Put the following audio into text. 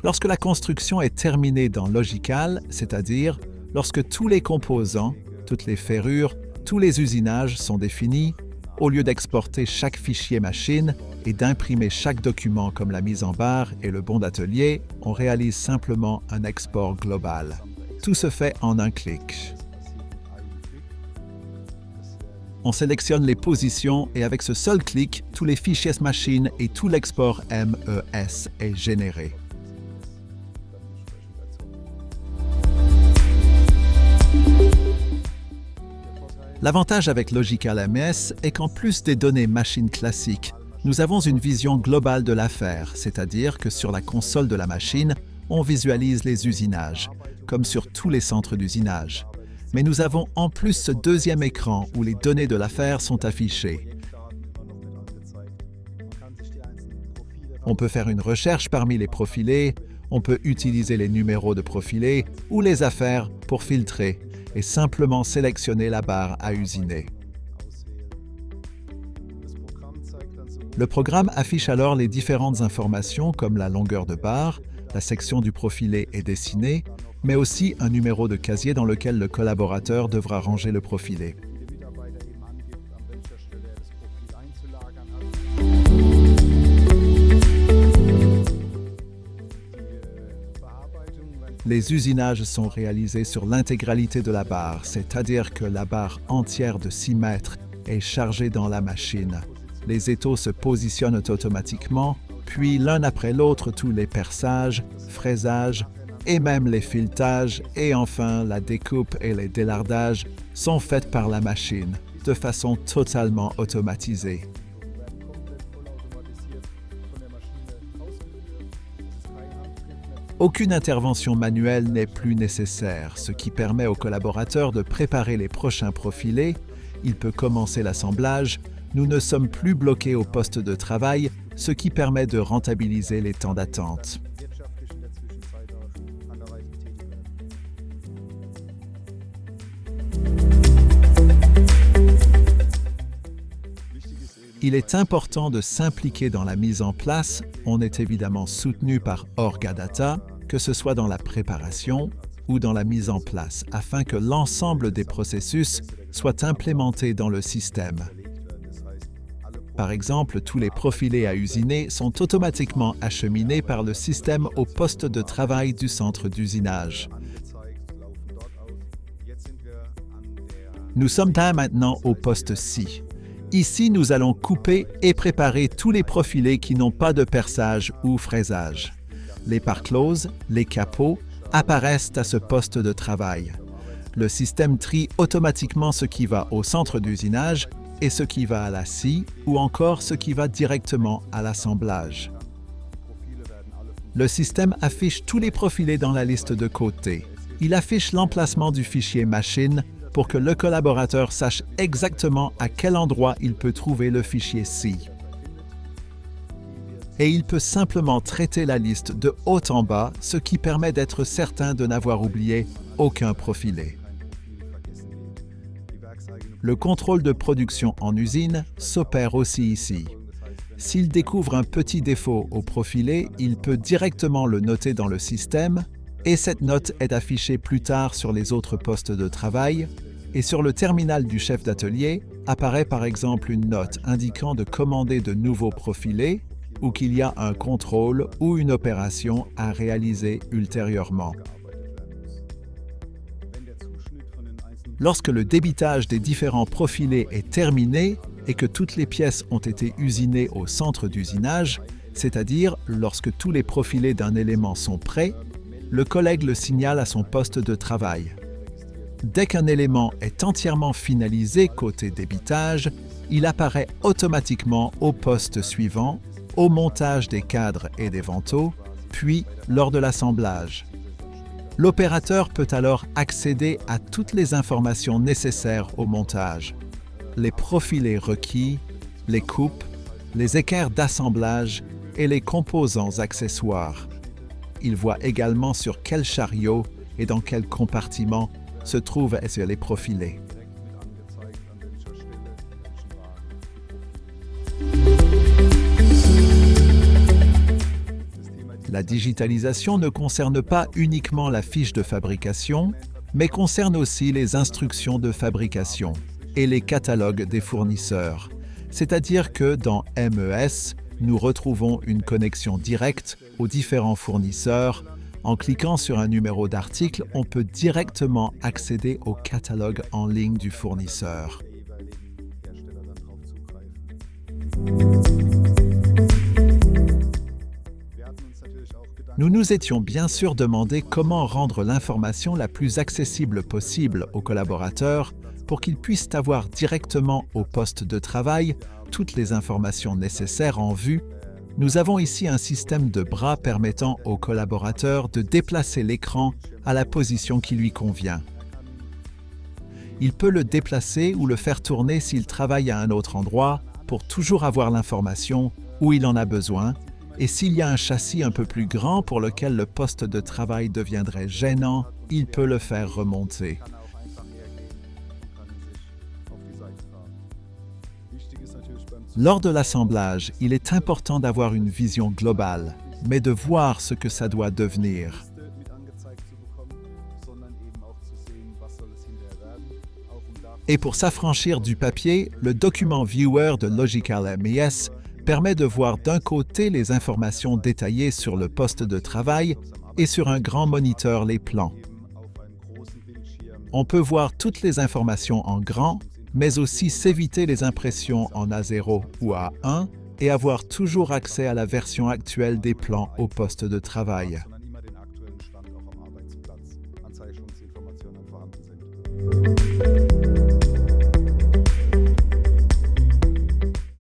Lorsque la construction est terminée dans Logical, c'est-à-dire lorsque tous les composants, toutes les ferrures, tous les usinages sont définis, au lieu d'exporter chaque fichier machine et d'imprimer chaque document comme la mise en barre et le bon d'atelier, on réalise simplement un export global. Tout se fait en un clic. On sélectionne les positions et avec ce seul clic, tous les fichiers machine et tout l'export MES est généré. L'avantage avec Logical MS est qu'en plus des données machines classiques, nous avons une vision globale de l'affaire, c'est-à-dire que sur la console de la machine, on visualise les usinages, comme sur tous les centres d'usinage. Mais nous avons en plus ce deuxième écran où les données de l'affaire sont affichées. On peut faire une recherche parmi les profilés, on peut utiliser les numéros de profilés ou les affaires pour filtrer et simplement sélectionner la barre à usiner. Le programme affiche alors les différentes informations comme la longueur de barre, la section du profilé est dessinée, mais aussi un numéro de casier dans lequel le collaborateur devra ranger le profilé. Les usinages sont réalisés sur l'intégralité de la barre, c'est-à-dire que la barre entière de 6 mètres est chargée dans la machine. Les étaux se positionnent automatiquement, puis l'un après l'autre tous les perçages, fraisages et même les filetages et enfin la découpe et les délardages sont faits par la machine de façon totalement automatisée. Aucune intervention manuelle n'est plus nécessaire, ce qui permet au collaborateur de préparer les prochains profilés. Il peut commencer l'assemblage. Nous ne sommes plus bloqués au poste de travail, ce qui permet de rentabiliser les temps d'attente. Il est important de s'impliquer dans la mise en place. On est évidemment soutenu par Orgadata, que ce soit dans la préparation ou dans la mise en place, afin que l'ensemble des processus soient implémentés dans le système. Par exemple, tous les profilés à usiner sont automatiquement acheminés par le système au poste de travail du centre d'usinage. Nous sommes maintenant au poste C. Ici, nous allons couper et préparer tous les profilés qui n'ont pas de perçage ou fraisage. Les parts closes, les capots, apparaissent à ce poste de travail. Le système trie automatiquement ce qui va au centre d'usinage et ce qui va à la scie ou encore ce qui va directement à l'assemblage. Le système affiche tous les profilés dans la liste de côté. Il affiche l'emplacement du fichier machine pour que le collaborateur sache exactement à quel endroit il peut trouver le fichier scie. Et il peut simplement traiter la liste de haut en bas, ce qui permet d'être certain de n'avoir oublié aucun profilé. Le contrôle de production en usine s'opère aussi ici. S'il découvre un petit défaut au profilé, il peut directement le noter dans le système et cette note est affichée plus tard sur les autres postes de travail et sur le terminal du chef d'atelier apparaît par exemple une note indiquant de commander de nouveaux profilés ou qu'il y a un contrôle ou une opération à réaliser ultérieurement. Lorsque le débitage des différents profilés est terminé et que toutes les pièces ont été usinées au centre d'usinage, c'est-à-dire lorsque tous les profilés d'un élément sont prêts, le collègue le signale à son poste de travail. Dès qu'un élément est entièrement finalisé côté débitage, il apparaît automatiquement au poste suivant, au montage des cadres et des vantaux, puis lors de l'assemblage. L'opérateur peut alors accéder à toutes les informations nécessaires au montage, les profilés requis, les coupes, les équerres d'assemblage et les composants accessoires. Il voit également sur quel chariot et dans quel compartiment se trouvent les profilés. La digitalisation ne concerne pas uniquement la fiche de fabrication, mais concerne aussi les instructions de fabrication et les catalogues des fournisseurs. C'est-à-dire que dans MES, nous retrouvons une connexion directe aux différents fournisseurs. En cliquant sur un numéro d'article, on peut directement accéder au catalogue en ligne du fournisseur. Nous nous étions bien sûr demandé comment rendre l'information la plus accessible possible aux collaborateurs pour qu'ils puissent avoir directement au poste de travail toutes les informations nécessaires en vue. Nous avons ici un système de bras permettant aux collaborateurs de déplacer l'écran à la position qui lui convient. Il peut le déplacer ou le faire tourner s'il travaille à un autre endroit pour toujours avoir l'information où il en a besoin. Et s'il y a un châssis un peu plus grand pour lequel le poste de travail deviendrait gênant, il peut le faire remonter. Lors de l'assemblage, il est important d'avoir une vision globale, mais de voir ce que ça doit devenir. Et pour s'affranchir du papier, le document Viewer de Logical MES permet de voir d'un côté les informations détaillées sur le poste de travail et sur un grand moniteur les plans. On peut voir toutes les informations en grand, mais aussi s'éviter les impressions en A0 ou A1 et avoir toujours accès à la version actuelle des plans au poste de travail. Informationen vorhanden sind.